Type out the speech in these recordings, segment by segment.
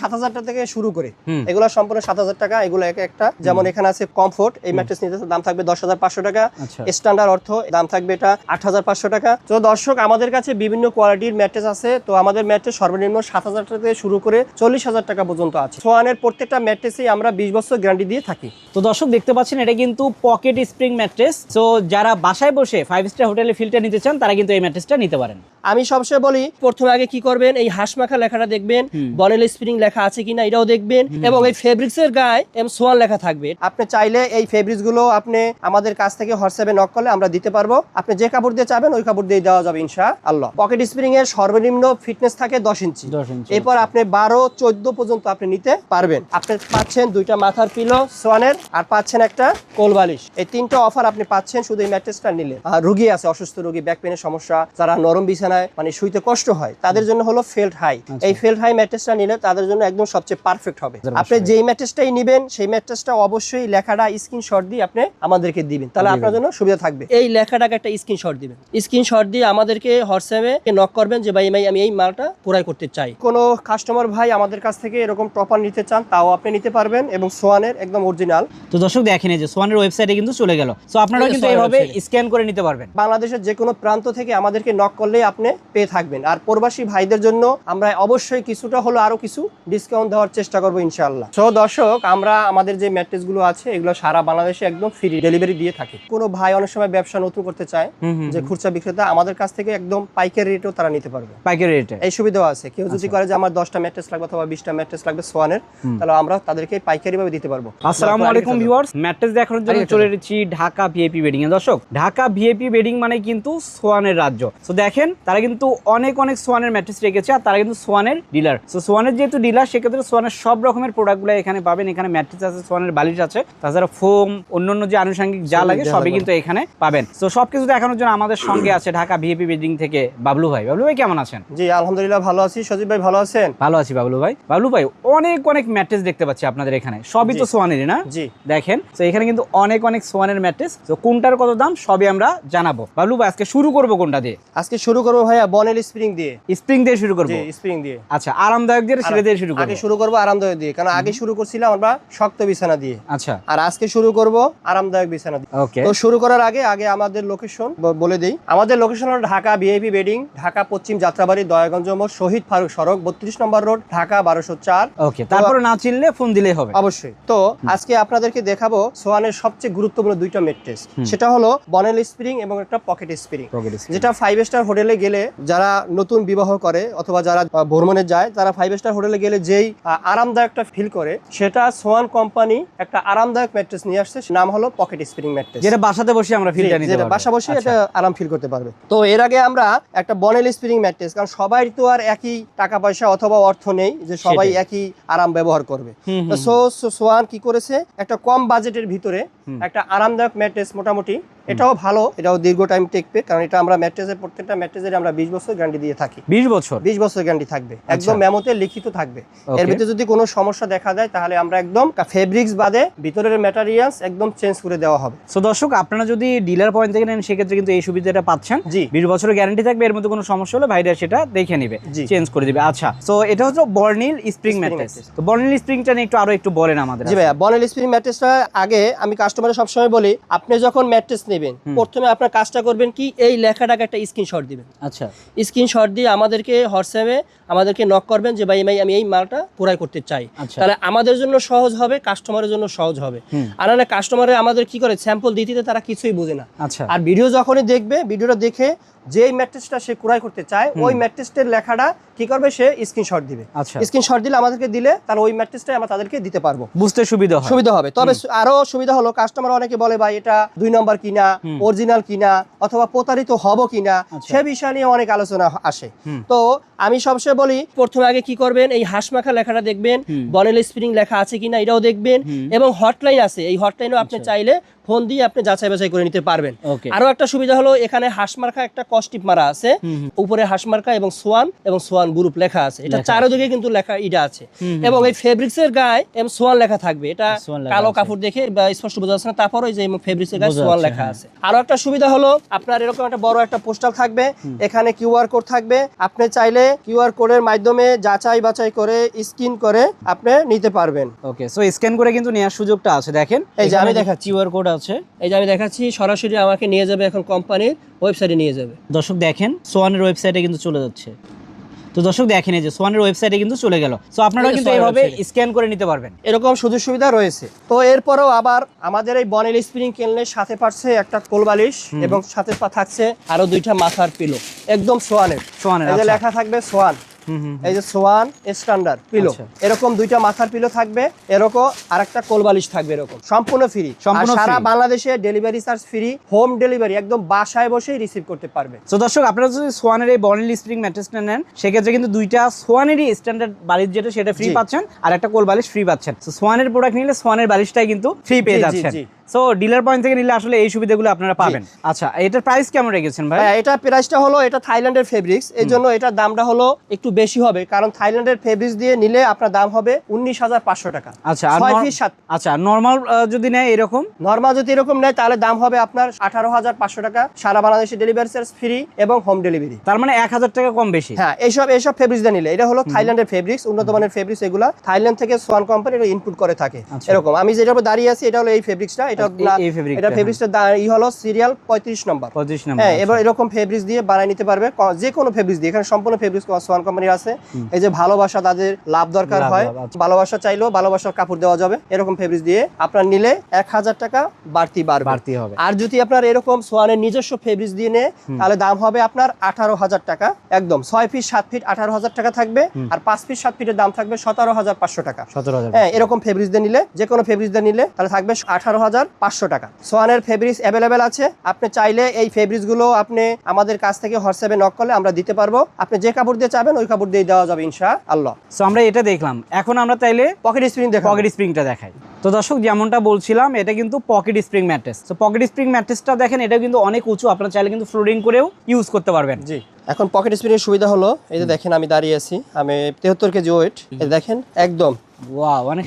7,000 টাকা থেকে শুরু করে, এগুলো সম্পূর্ণ 7,000 টাকা। এগুলো একটা যেমন এখানে আছে কমফোর্ট, এই ম্যাট্রেস নিতে দাম থাকবে 10,500 টাকা। স্ট্যান্ডার্ড অর্থ দাম থাকবে এটা 8,500 টাকা। তো দর্শক, আমাদের কাছে বিভিন্ন কোয়ালিটির ম্যাট্রেস আছে। তো আমাদের ম্যাট্রেস সর্বনিম্ন 7,000 টাকা থেকে শুরু করে 40,000 টাকা পর্যন্ত আছে। সোয়ানের প্রত্যেকটা ম্যাট্রেসেই আমরা 20 বছর গ্যারান্টি দিয়ে থাকি। তো দর্শক দেখতে পাচ্ছেন এটা কিন্তু পকেট স্প্রিং ম্যাট্রেস। তো যারা বাসায় বসে 5 স্টার হোটেলে ফিল্টার নিতে চান তারা কিন্তু এই ম্যাট্রেসটা নিতে পারেন। আমি সবসময় বলি, প্রথমে আগে কি করবেন, এই হাঁসমাখা লেখাটা দেখবেন, বনেল স্প্রিং লেখা আছে কিনা এটাও দেখবেন, এবং এই ফেব্রিক্স এর গায়ে সোয়ান লেখা থাকবে। আপনি চাইলে এই ফেব্রিক্স গুলো আপনি আমাদের কাছ থেকে হোয়াটসঅ্যাপে নক করলে আমরা দিতে পারবো। আপনি যে কাপড় দিয়ে চাবেন ওই কাপড় দিয়ে দেওয়া যাবে ইনশাআল্লাহ। পকেট স্প্রিং এর সর্বনিম্ন ফিটনেস থাকে 10 ইঞ্চি। এরপর আপনি 12-14 পর্যন্ত আপনি নিতে পারবেন। আপনি পাচ্ছেন 2টা মাথার পিলো সোয়ানের, আর পাচ্ছেন একটা কোল বালিশ। এই 3টা অফার আপনি পাচ্ছেন শুধু এই ম্যাট্রেসটা নিলে। আর রোগী আছে, অসুস্থ রোগী, ব্যাক পেনের সমস্যা, যারা নরম বিছানায় মানে শুইতে কষ্ট হয়, তাদের জন্য হলো ফেল্ট হাই। এই ফেল্ট হাই ম্যাট্রেসটা নিলে তাদের জন্য একদম সবচেয়ে পারফেক্ট হবে। আপনি যেই ম্যাট্রেসটাই নেবেন সেই ম্যাট্রেসটা অবশ্যই লেখাটা স্ক্রিনশট দিয়ে আপনি আমাদেরকে দিবেন, তাহলে আপনার জন্য সুবিধা থাকবে। এই লেখাটাকে একটা স্ক্রিনশট দিবেন, স্ক্রিনশট দিয়ে আমাদেরকে হোয়াটসঅ্যাপে নক করবেন যে ভাই আমি এই মালটা পুরাই করতে চাই। কোনো কাস্টমার ভাই আমাদের কাছ থেকে এরকম টপার নিতে চান তাও আপনি নিতে পারবেন, এবং সোয়ানের একদম অরিজিনাল। তো দর্শক দেখেন এই যে সোয়ানের ওয়েবসাইটে কিন্তু চলে গেল। সো আপনারা কিন্তু এইভাবে স্ক্যান করে নিতে পারবেন। বাংলাদেশের যে কোনো প্রান্ত থেকে আমাদেরকে নক করলেই আপনি পেয়ে থাকবেন। আর প্রবাসী ভাইদের জন্য আমরা অবশ্যই কিছুটা হলো আরো কিছু ডিসকাউন্ট দেওয়ার চেষ্টা করবো ইনশাআল্লাহ। সো দর্শক, আমরা আমাদের যে ম্যাট্রেস গুলো আছে এগুলো সারা বাংলাদেশে একদম ফ্রি ডেলিভারি দিয়ে থাকি। কোনো ভাই অনেক সময় ব্যবসা নতুন করতে চায়, যে খুচরা বিক্রেতা, আমাদের কাছ থেকে একদম পাইকারি রেটেও তারা নিতে পারবে। পাইকারি রেটে এই সুবিধাও আছে। কেউ যদি করে যে আমার 10টা ম্যাট্রেস লাগবে অথবা 20টা ম্যাট্রেস লাগবে সোয়ানের, তাহলে আমরা তাদেরকে পাইকারি ভাবে দিতে পারবো। আসসালামু আলাইকুম ভিউয়ার্স, ম্যাট্রেস দেখানোর জন্য চলে এসেছি ঢাকা ভিআইপি বেডিং এ। দর্শক, ঢাকা ভিআইপি বেডিং মানে কিন্তু সোয়ানের রাজ্য। সো দেখেন তারা কিন্তু অনেক সোয়ানের ম্যাট্রেস রেখেছে, আর তারা কিন্তু সোয়ানের ডিলার। সো সোয়ানের যেহেতু ডিলার, সেক্ষেত্রে সোয়ানের সব রকমের প্রোডাক্টগুলো এখানে পাবেন। এখানে ম্যাট্রেস আছে, সোয়ানের বালিশ আছে, তাছাড়া ফোম, অন্যান্য যে আনুষঙ্গিক যা লাগে সবই কিন্তু এখানে পাবেন। সো সবকিছু দেখানোর জন্য আমাদের সঙ্গে আছে ঢাকা ভিআইপি বেডিং থেকে বাবলু ভাই। বাবলু ভাই কেমন আছেন? জি আলহামদুলিল্লাহ ভালো আছি। সজীব ভাই ভালো আছেন? ভালো আছি বাবলু ভাই। বাবলু ভাই, অনেক ম্যাট্রেস দেখতে পাচ্ছি আপনাদের এখানে, সবই তো সোয়ানেরই না? জি দেখেন, তো এখানে কিন্তু অনেক সোয়ানের ম্যাট্রেস। তো কোনটার কত দাম সবই আমরা জানাবো। বাবলু ভাই, আজকে শুরু করবো কোনটা দিয়ে? আজকে শুরু করবো ভাইয়া বনেল স্প্রিং দিয়ে। স্প্রিং দিয়ে শুরু করবো? জি স্প্রিং দিয়ে। আচ্ছা, আরামদায়ক দিয়ে সেটা দিয়ে শুরু করবো? আগে শুরু করবো আরামদায়ক দিয়ে, কারণ আগে শুরু করছিলাম আমরা শক্ত বিছানা দিয়ে। আচ্ছা, আর আজকে শুরু করব আরামদায়ক বিছানা দিয়ে। ওকে। তো শুরু করার আগে আমাদের লোকেশন বলে দেই। আমাদের লোকেশন হলো ঢাকা ভিআইপি বেডিং, ঢাকা পশ্চিম যাত্রাবাড়ি, দয়াগঞ্জ মোড়, শহীদ ফারুক সড়ক, 32 নম্বর রোড, ঢাকা 1204। ওকে, তারপরে না চিনলে ফোন দিলেই হবে। অবশ্যই। তো আজকে আপনাদেরকে দেখাবো সোয়ানের সবচেয়ে গুরুত্বপূর্ণ 2টা ম্যাট্রেস। সেটা হলো বনেল স্প্রিং এবং একটা পকেট স্প্রিং, যেটা 5 স্টার হোটেলে গেলে যারা নতুন বিবাহ করে অথবা যারা ভ্রমণে যায়, তারা 5 স্টার হোটেলে গেলে যেই আরামদায়কটা ফিল করে, সেটা সোয়ান কোম্পানি একটা আরামদায়ক ম্যাট্রেস নিয়ে আসছে, নাম হলো পকেট স্প্রিং ম্যাট্রেস, যেটা বাসাতে বসে আমরা ফিলটা নিতে পারবো, বাসা বসে এটা আরাম ফিল করতে পারবে। তো এর আগে আমরা একটা বনেল স্প্রিং ম্যাট্রেস, কারণ সবাই তো আর একই টাকা পয়সা অথবা অর্থ নেই যে সবাই একই আরাম ব্যবহার করবে। তো সোয়ান কি করেছে, একটা কম বাজেটের ভিতরে একটা আরামদায়ক ম্যাট্রেস, মোটামুটি এটাও ভালো, এটাও দীর্ঘ টাইম টেকবে, কারণ এটা আমরা ম্যাট্রেসের প্রত্যেকটা ম্যাট্রেসের আমরা 20 বছর গ্যারান্টি দিয়ে থাকি। 20 বছর? 20 বছর গ্যারান্টি থাকবে, একদম মেমোতে লিখিত থাকবে। এর ভিতরে যদি কোনো সমস্যা দেখা যায় তাহলে আমরা একদম ফেব্রিক্স বাদে ভিতরের ম্যাটেরিয়ালস একদম চেঞ্জ করে দেওয়া হবে। সো দর্শক, আপনারা যদি ডিলার পয়েন্ট থেকে নেন সেক্ষেত্রে কিন্তু এই সুবিধাটা পাচ্ছেন। 20 বছরের গ্যারান্টি থাকবে, এর মধ্যে কোনো সমস্যা হলে ভাইরা সেটা দেখে নেবে, চেঞ্জ করে দিবে। আচ্ছা, সো এটা হচ্ছে বর্নিল স্প্রিং ম্যাট্রেস। তো বর্নিল স্প্রিংটা নিয়ে আরো একটু বলেন আমাদের। জি ভাইয়া, বর্নিল স্প্রিং ম্যাট্রেসটা আগে আমি কাস্টমারের সবসময় বলি, আপনি যখন ম্যাট্রেস নেবেন প্রথমে আপনার কাজটা করবেন কি, এই লেখাটাকে একটা স্ক্রিনশট দিবেন। আচ্ছা, স্ক্রিনশট দিয়ে আমাদেরকে হোয়াটসঅ্যাপে আমাদেরকে নক করবেন যে ভাই আমি এই মালটা পুরাই করতে চাই। তাহলে আমাদের জন্য সহজ হবে, কাস্টমারের জন্য সহজ হবে। আর না কাস্টমারে আমাদের কি করে, স্যাম্পল দিতে তারা কিছুই বোঝে না। আর ভিডিও যখনই দেখবে, ভিডিওটা দেখে যেই ম্যাট্রেসটা সে ক্রয় করতে চায় ওই ম্যাট্রেসটার লেখাটা কি করবে, সে স্ক্রিনশট দিবে। স্ক্রিনশট দিলে আমাদেরকে দিলে, তাহলে ওই ম্যাট্রেসটাই আমরা তাদেরকে দিতে পারবো, বুঝতে সুবিধা হবে। তবে আরো সুবিধা হলো, কাস্টমার অনেকে বলে ভাই এটা 2 নম্বর কিনা, অরিজিনাল কিনা, অথবা প্রতারিত হব কিনা, সে বিষয় নিয়ে অনেক আলোচনা আসে। তো আমি সবসময় বলি, প্রথমে আগে কি করবেন, এই হাঁসমাখা লেখাটা দেখবেন, বনেল স্প্রিং লেখা আছে কিনা এটাও দেখবেন, এবং হটলাইন আছে, এই হটলাইনও আপনি চাইলে ফোন দিয়ে আপনি যাচাই বাছাই করে নিতে পারবেন। আরো একটা সুবিধা হলো, এখানে হাঁসমাখা একটা কস্টিপ মারা আছে, উপরে হাঁস মার্কা এবং সোয়ান গ্রুপ লেখা আছে। এটা চারদিকে কিন্তু লেখা এটা আছে এবং এই ফেব্রিক্স এর গায়ে সোয়ান লেখা থাকবে। এটা কালো কাপড় দেখে বা স্পষ্ট বোঝা যাচ্ছে না, তারপর ওই যে ফেব্রিক্স এর গায়ে সোয়ান লেখা আছে। আরো একটা সুবিধা হলো আপনার এরকম একটা বড় একটা পোস্টার থাকবে, এখানে কিউআর কোড থাকবে। আপনি চাইলে কিউআর কোডের মাধ্যমে যাচাই বাছাই করে স্ক্যান করে আপনি নিতে পারবেন। ওকে, সো স্ক্যান করে কিন্তু নেওয়ার সুযোগটা আছে। দেখেন এই যে আমি দেখাচ্ছি কিউআর কোড আছে, এই যে আমি দেখাচ্ছি, সরাসরি আমাকে নিয়ে যাবে এখন কোম্পানির ওয়েবসাইটে নিয়ে যাবে। দর্শক দেখেন সোয়ানের ওয়েবসাইটে কিন্তু চলে যাচ্ছে। তো দর্শক দেখেন এই যে সোয়ানের ওয়েবসাইটে কিন্তু চলে গেল। সো আপনারা কিন্তু এইভাবে স্ক্যান করে নিতে পারবেন, এরকম সুযোগ সুবিধা রয়েছে। তো এরপরেও আবার আমাদের এই বনেল স্প্রিং কেনলের সাথে পাচ্ছে একটা কোল বালিশ এবং সাথে থাকছে আরো 2টা মাথার পিলো, একদম সোয়ানের। এই যে লেখা থাকবে সোয়ান, এই যে সোয়ান স্ট্যান্ডার্ড পিলো, এরকম 2টা মাথার পিলো থাকবে, এরকম আরেকটা কোল বালিশ থাকবে, এরকম সম্পূর্ণ ফ্রি। সারা বাংলাদেশে delivery charge free, home delivery, একদম বাসায় বসেই রিসিভ করতে পারবে। তো দর্শক আপনারা যদি সোয়ানের এই বনেল স্প্রিং ম্যাট্রেসটা নেন, সেক্ষেত্রে কিন্তু 2টা সোয়ানেরই স্ট্যান্ডার্ড বালিশ যেটা সেটা ফ্রি পাচ্ছেন, আর একটা কোল বালিশ ফ্রি পাচ্ছেন। তো সোয়ানের প্রোডাক্ট নিলে সোয়ানের বালিশটাই কিন্তু ফ্রি পেয়ে যাচ্ছেন। সো ডিলার পয়েন্ট থেকে নিলে আসলে এই সুবিধাগুলো আপনারা পাবেন। আচ্ছা, এটার প্রাইস কেমন রেখেছেন ভাই? এটা প্রাইসটা হলো, এটা থাইল্যান্ডের ফেব্রিক্স, এই জন্য এটার দামটা হলো একটু বেশি হবে, কারণ থাইল্যান্ডের ফেব্রিক্স দিয়ে নিলে আপনার দাম হবে 19,500 টাকা। আচ্ছা, 6 ফিট 7। আচ্ছা, নরমাল যদি নেয় এরকম, নরমাল যদি এরকম নেয় তাহলে দাম হবে আপনার 18,500 টাকা, সারা বাংলাদেশে ডেলিভারি চার্জ ফ্রি এবং হোম ডেলিভারি। তার মানে 1,000 টাকা কম বেশি। হ্যাঁ, এইসব ফেব্রিক্স দিয়ে নিলে, এটা হলো থাইল্যান্ডের ফেব্রিক্স, উন্নত মানের ফেব্রিক্স, এগুলা থাইল্যান্ড থেকে সোয়ান কোম্পানি ইনপুট করে থাকে। এরকম আমি যেটার উপর দাঁড়িয়ে আছি, এটা হলো এই ফেব্রিক্সটা, এটা এটা ফেব্রিক্সের হলো সিরিয়াল 35 নম্বর। হ্যাঁ, এবার এরকম ফেব্রিক্স দিয়ে বানিয়ে নিতে পারবে, যে কোনো ফেব্রিক্স দিয়ে। এখানে সম্পূর্ণ ফেব্রিক্স সোয়ান কোম্পানির আছে। এই যে ভালোবাসা, তাদের লাভ দরকার হয়, ভালোবাসা চাইলেও ভালোবাসার কাপড় দেওয়া যাবে, এরকম ফেব্রিক্স দিয়ে আপনার নিলে 1,000 টাকা বাড়তি হবে। আর যদি আপনার এরকম সোয়ানের নিজস্ব ফেব্রিক্স দিয়ে নেয়, তাহলে দাম হবে আপনার 18,000 টাকা, একদম 6 ফিট 7 ফিট 18,000 টাকা থাকবে, আর 5 ফিট 7 ফিটের দাম থাকবে 17,500 টাকা। হ্যাঁ, এরকম ফেব্রিক্স দিয়ে নিলে, যে কোনো ফেব্রিক্স দিয়ে নিলে তাহলে থাকবে 18,500 টাকা। সোয়ানের ফেব্রিক্স অ্যাভেলেবেল আছে, আপনি চাইলে এই ফেব্রিক্স গুলো আপনি আমাদের কাছ থেকে হোয়াটসঅ্যাপে নক করলে আমরা দিতে পারবো। আপনি যে কাপড় দিয়ে চাবেন ওই কাপড় দিয়ে দেওয়া যাবে ইনশাআল্লাহ। সো আমরা এটা দেখলাম, এখন আমরা তাইলে পকেট স্প্রিংটা দেখাই। তো দর্শক যেমনটা বলছিলাম, এটা কিন্তু পকেট স্প্রিং ম্যাট্রেস। তো পকেট স্প্রিং ম্যাট্রেসটা দেখেন, এটা কিন্তু অনেক উঁচু, আপনারা চাইলে কিন্তু ফ্লোরিং করেও ইউজ করতে পারবেন। জি, এখন পকেট স্প্রিং এর সুবিধা হলো, এই যে দেখেন আমি দাঁড়িয়ে আছি, আমি 73 কেজি ওয়েট, এই দেখেন একদম।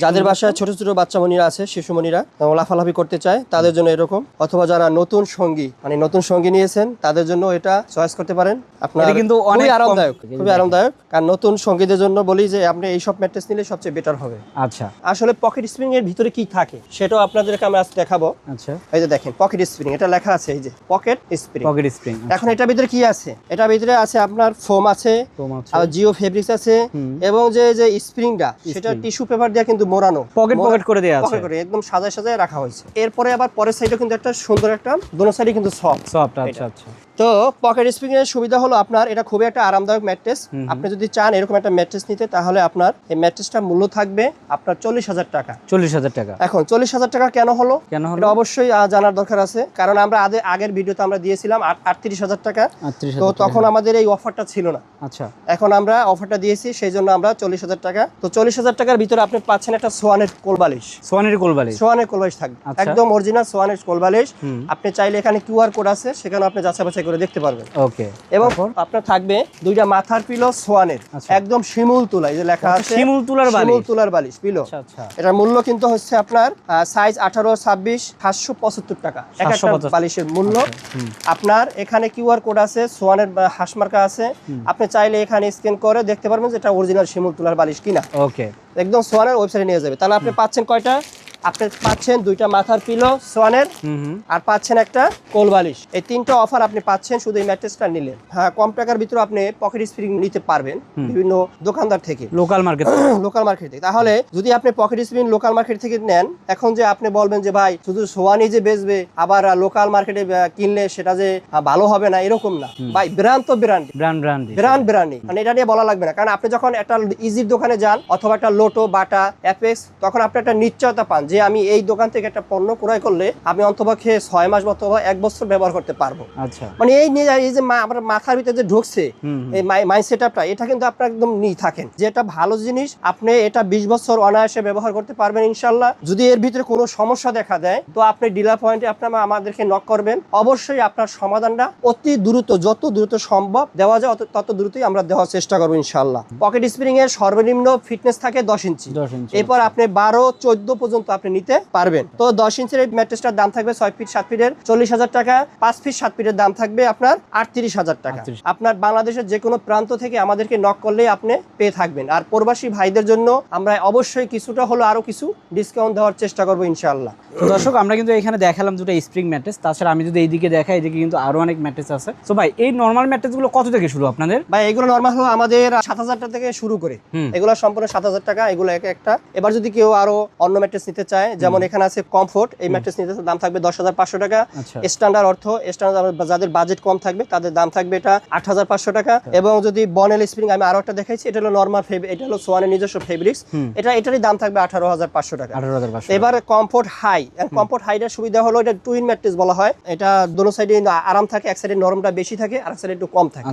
যাদের বাসায় ছোট ছোট বাচ্চা মনিরা আছে, শিশুমনিরা লাফালাফি করতে চায়, তাদের জন্য এরকম, অথবা যারা নতুন সঙ্গী নিয়েছেন তাদের জন্য এটা চয়েস করতে পারেন। আপনার কিন্তু অনেক আরামদায়ক, খুবই আরামদায়ক। কারণ নতুন সঙ্গীদের জন্য বলি যে আপনি এইসব ম্যাট্রেস নিলে সবচেয়ে বেটার হবে। আচ্ছা, আসলে পকেট স্প্রিং এর ভিতরে কি থাকে সেটাও আপনাদেরকে আমি আজ দেখাবো। আচ্ছা, এই যে দেখেন পকেট স্প্রিং, এটা লেখা আছে, এই যে পকেট স্প্রিং। এখন এটার ভিতরে কি আছে? এটার ভিতরে আছে আপনার ফোম আছে, আর জিও ফেব্রিক্স আছে, এবং যে স্প্রিংটা সেটা টিস্যু পেপার দিয়ে কিন্তু মোড়ানো, পকেট করে দেয়া আছে, পকেট করে একদম সাজায় রাখা হয়েছে। এরপরে আবার পরের সাইডে কিন্তু একটা সুন্দর একটা, দোনো সাইডে কিন্তু সফট। আচ্ছা। তো পকেট স্প্রিং এর সুবিধা হলো আপনার এটা খুবই একটা আরামদায়ক ম্যাট্রেস। আপনি যদি চান এরকম একটা ম্যাট্রেস নিতে, তাহলে আপনার এই ম্যাট্রেসটা মূল্য থাকবে আপনার 40,000 টাকা। 40,000 টাকা। এখন 40,000 টাকা কেন হলো এটা অবশ্যই জানার দরকার আছে, কারণ আমরা আগের ভিডিওতে আমরা দিয়েছিলাম 38,000 টাকা, তো তখন আমাদের এই অফারটা ছিল না। আচ্ছা, এখন আমরা অফারটা দিয়েছি, সেই জন্য আমরা 40,000 টাকা। তো 40,000 টাকার ভিতরে আপনি পাচ্ছেন একটা সোয়ানের কোল বালিশ থাকবে, একদম অরিজিনাল সোয়ানের কোল বালিশ। আপনি চাইলে এখানে কিউআর কোড আছে, সেখানে আপনি যাচাই বাছাই করে দেখতে পারবেন। ওকে, এবং আপনার থাকবে 2টা মাথার পিলো সোয়ানের, একদম শিমুল তুলা, এই যে লেখা আছে শিমুল তুলার বালিশ পিলো। আচ্ছা, এটার মূল্য কিন্তু হচ্ছে আপনার সাইজ 18-26 775 টাকা একটা বালিশের মূল্য। আপনার এখানে কিউআর কোড আছে, সোয়ানের হাঁস মার্কা আছে, আপনি চাইলে এখানে স্ক্যান করে দেখতে পারবেন যে এটা অরিজিনাল শিমুল তুলার বালিশ কিনা। ওকে, একদম সোয়ানের ওয়েবসাইটে নিয়ে যাবে। তাহলে আপনি পাচ্ছেন কয়টা? আপনি পাচ্ছেন 2টা মাথার পিলো সোয়ানের, আর পাচ্ছেন একটা কোল বালিশ। এই 3টা অফার আপনি পাচ্ছেন শুধু এই ম্যাট্রেসটা নিলে। হ্যাঁ, কম টাকার ভিতরে আপনি পকেট স্প্রিং নিতে পারবেন বিভিন্ন দোকানদার থেকে, লোকাল মার্কেট থেকে। তাহলে যদি আপনি পকেট স্প্রিং লোকাল মার্কেট থেকে নেন, এখন যে আপনি বলবেন যে ভাই শুধু সোয়ানই যে বেচবে, আবার লোকাল মার্কেটে কিনলে সেটা যে ভালো হবে না, এরকম না ভাই। ব্র্যান্ড তো ব্র্যান্ডই, মানে এটা নিয়ে বলা লাগবে না। কারণ আপনি যখন একটা ইজির দোকানে যান অথবা একটা লোটো, বাটা, অ্যাপেক্স, তখন আপনি একটা নিশ্চয়তা পান যে আমি এই দোকান থেকে একটা পণ্য ক্রয় করলে আমি অন্তপক্ষে 6 মাস অথবা 1 বছর ব্যবহার করতে পারবো। আচ্ছা, মানে এই নিয়ে এই যে আমার মাথার ভিতরে যে ঢুকছে এই মাইন্ড সেটআপটা, এটা কিন্তু আপনার একদম নিয়ে থাকেন যে এটা ভালো জিনিস, আপনি এটা 20 বছর অনায়াসে ব্যবহার করতে পারবেন ইনশাল্লাহ। যদি এর ভিতরে কোনো সমস্যা দেখা দেয় তো আপনি ডিলার পয়েন্টে আপনার আমাদেরকে নক করবেন, অবশ্যই আপনার সমাধানটা অতি দ্রুত, যত দ্রুত সম্ভব দেওয়া যায় তত দ্রুতই আমরা দেওয়ার চেষ্টা করবো ইনশাল্লাহ। পকেট স্প্রিং এর সর্বনিম্ন ফিটনেস থাকে 10 ইঞ্চি, এরপর আপনি 12-14 পর্যন্ত আপনি নিতে পারবেন। তো 10 ইঞ্চির এই ম্যাট্রেসটার দাম থাকবে 6 ফিট 7 ফিটের 40,000 টাকা, 5 ফিট 7 ফিটের দাম থাকবে আপনার 38,000 টাকা। আপনার বাংলাদেশের যে কোনো প্রান্ত থেকে আমাদেরকে নক করলেই আপনি পেয়ে থাকবেন। আর প্রবাসী ভাইদের জন্য আমরা অবশ্যই কিছুটা হলো আরো কিছু ডিসকাউন্ট দেওয়ার চেষ্টা করবো ইনশাআল্লাহ। তো দর্শক আমরা কিন্তু এখানে দেখালাম দুটো স্প্রিং ম্যাট্রেস, তাছাড়া আমি যদি এইদিকে দেখাই, এদিকে কিন্তু আরো অনেক ম্যাট্রেস আছে। তো ভাই এই নরমাল ম্যাট্রেস গুলো কত থেকে শুরু আপনাদের? ভাই এগুলো নরমাল হলো আমাদের 7,000 টাকা থেকে শুরু করে, এগুলো সম্পূর্ণ 7,000 টাকা, এগুলো একটা। এবার যদি কেউ আরো অন্য ম্যাট্রেস নিতে চায়, যেমন এখানে আছে কমফোর্ট, এই ম্যাট্রেস নিতে দাম থাকবে 10,500 টাকা। স্ট্যান্ডার্ড যাদের বাজেট কম থাকবে তাদের দাম থাকবে এটা 8,500 টাকা। এবং যদি বনেল স্প্রিং আমি আরো একটা দেখাইছি, এটা হলো নরমাল এটা হলো সোয়ানের নিজস্ব ফেব্রিক্স, এটারই দাম থাকবে 18,500 টাকা। এবার কমফোর্ট হাই, কমফোর্ট হাইটার সুবিধা হলো এটা টুইন ম্যাট্রেস বলা হয়, এটা দোনো সাইডে আরাম থাকে, এক সাইডে নরমটা বেশি থাকে আর এক সাইডে একটু কম থাকে।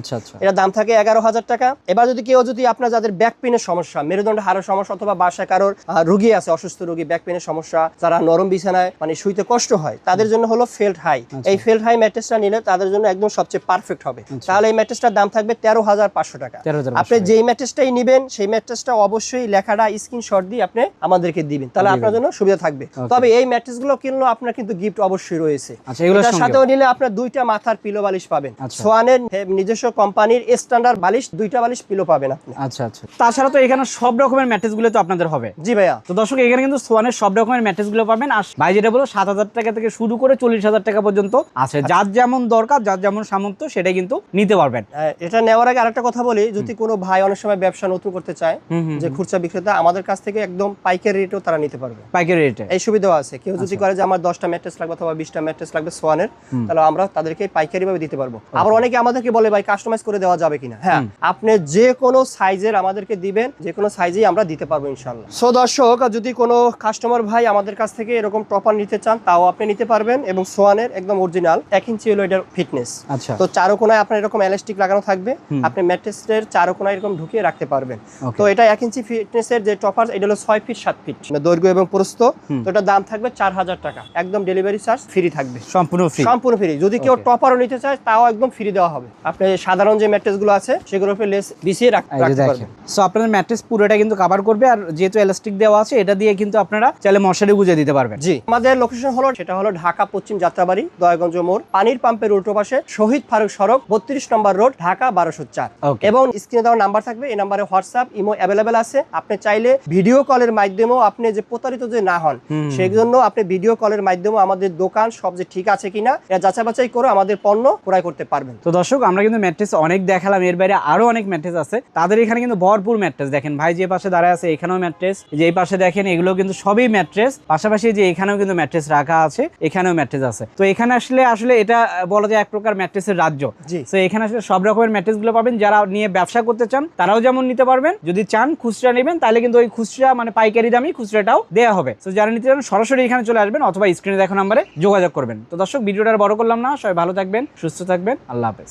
এটা দাম থাকে 11,000 টাকা। এবার যদি কেউ আপনার যাদের ব্যাক পেনের সমস্যা, মেরুদণ্ড হাড়ের সমস্যা, অথবা বাসায় কারোর রোগী আছে, অসুস্থ রোগী, ব্যাক পেনের সমস্যা, যারা নরম বিছানায় মানে শুইতে কষ্ট হয়, তাদের জন্য হলো ফেল্ট হাই। এই ফেল্ট হাই ম্যাট্রেসটা নিলে তাদের জন্য একদম সবচেয়ে পারফেক্ট হবে। তাহলে এই ম্যাট্রেসটার দাম থাকবে 13,500 টাকা। আপনি যেই ম্যাট্রেসটাই নেবেন সেই ম্যাট্রেসটা অবশ্যই লেখাটা স্ক্রিনশট দিয়ে আপনি আমাদেরকে দিবেন, তাহলে আপনার জন্য সুবিধা থাকবে। তবে এই ম্যাট্রেসগুলো কিনলো আপনার কিন্তু গিফট অবশ্যই রয়েছে, এটার সাথেও নিলে আপনার 2টা মাথার পিলো বালিশ পাবেন, সোয়ানের নিজস্ব কোম্পানির স্ট্যান্ডার্ড বালিশ, 2টা বালিশ পিলো পাবেন আপনি। আচ্ছা আচ্ছা, তাছাড়া তো এখানে সব রকমের ম্যাট্রেস গুলো তো আপনাদের হবে? জি ভাইয়া। তো দর্শক এখানে কিন্তু সোয়ানের সব রকমের ম্যাট্রেস গুলো পাবেন। আর ভাই যেটা বলো 7,000 টাকা থেকে শুরু করে 40,000 টাকা পর্যন্ত আছে, যার যেমন দরকার, যার যেমন সামর্থ্য সেটাই কিন্তু নিতে পারবেন। এটা নেওয়ার আগে আরেকটা কথা বলি, যদি কোনো ভাই অনেক সময় ব্যবসা নতুন করতে চায়, যে খুচরা বিক্রেতা, আমাদের কাছ থেকে একদম পাইকারি রেটেও তারা নিতে পারবে, পাইকারি রেটে এই সুবিধাও আছে। কেউ যদি করে যে আমার 10টা ম্যাট্রেস লাগবে অথবা 20টা ম্যাট্রেস লাগবে সোয়ানের, তাহলে আমরা তাদেরকে পাইকারি ভাবে দিতে পারবো। আবার অনেকে আমাদেরকে বলে ভাই কাস্টমাইজ করে দেওয়া যাবে কিনা? হ্যাঁ, আপনি যে কোনো সাইজের আমাদেরকে দিবেন, যে কোনো সাইজেই আমরা দিতে পারবো ইনশাআল্লাহ। সো দর্শক, যদি কোনো কাস্টমার ভাই আমাদের কাছ থেকে এরকম টপার নিতে চান তাও আপনি নিতে পারবেন, এবং সোয়ানের একদম অরিজিনাল 1 ইঞ্চি হলো এটার ফিটনেস। আচ্ছা, তো চারো কোণায় আপনার এরকম এলাস্টিক লাগানো থাকবে, আপনি ম্যাট্রেসের চারো কোণায় এরকম ঢুকিয়ে রাখতে পারবেন। তো এটা 1 ইঞ্চি ফিটনেসের যে টপার, এটা হলো 6 ফিট 7 ফিট দৈর্ঘ্য এবং প্রস্থ। তো এটার দাম থাকবে 4,000 টাকা, একদম ডেলিভারি চার্জ ফ্রি থাকবে, সম্পূর্ণ ফ্রি। যদি কেউ টপারও নিতে চায় তাও একদম ফ্রি দেওয়া হবে। আপনি সাধারণ যে ম্যাট্রেস গুলো আছে সেগুলোর উপরে লেস বিছিয়ে রাখতে পারবেন। সো আপনাদের ম্যাট্রেস পুরোটা কিন্তু কভার করবে, আর যেহেতু এলাস্টিক দেওয়া আছে এটা দিয়ে কিন্তু আপনারা চাইলে মশারি গুজে দিতে পারবেন। জি, আমাদের লোকেশন হলো, সেটা হলো ঢাকা পশ্চিম যাত্রাবাড়ি, দয়াগঞ্জ মোড়, পানির পাম্পের উল্টো পাশে, শহীদ ফারুক সড়ক, 32 নম্বর রোড, ঢাকা 1204। এবং স্ক্রিনে দেওয়া নাম্বার থাকবে, এই নাম্বারে হোয়াটসঅ্যাপ, ইমো অ্যাভেলেবেল আছে। আপনি চাইলে ভিডিও কলের মাধ্যমেও আপনি যে প্রতারিত যে না হন, সেই জন্য আপনি ভিডিও কলের মাধ্যমে আমাদের দোকান সব যে ঠিক আছে কিনা এটা যাচাই বাছাই করে আমাদের পণ্য ক্রয় করতে পারবেন। তো দর্শক, আমরা কিন্তু ম্যাট্রেস অনেক দেখালাম, এর বাইরে আরো অনেক ম্যাট্রেস আছে। তাদের এখানে কিন্তু ভরপুর ম্যাট্রেস। দেখেন ভাই যে পাশে দাঁড়ায় আছে, এখানেও ম্যাট্রেস, যে এই পাশে দেখেন এগুলো কিন্তু সবই ম্যাট্রেস। পাশাপাশি যে এখানেও কিন্তু ম্যাট্রেস রাখা আছে, এখানেও ম্যাট্রেস আছে। তো এখানে আসলে এটা বলা যায় এক প্রকার ম্যাট্রেসের রাজ্য। তো এখানে আসলে সব রকমের ম্যাট্রেস গুলো পাবেন। যারা নিয়ে ব্যবসা করতে চান তারাও যেমন নিতে পারবেন, যদি চান খুচরা নেবেন তাহলে কিন্তু ওই খুচরা মানে পাইকারি দামই খুচরাটাও দেওয়া হবে। তো যারা নিতে চান সরাসরি এখানে চলে আসবেন, অথবা স্ক্রিনে দেখো নাম্বারে যোগাযোগ করবেন। তো দর্শক, ভিডিওটা বড় করলাম না, সবাই ভালো থাকবেন, সুস্থ থাকবেন, আল্লাহ হাফেজ।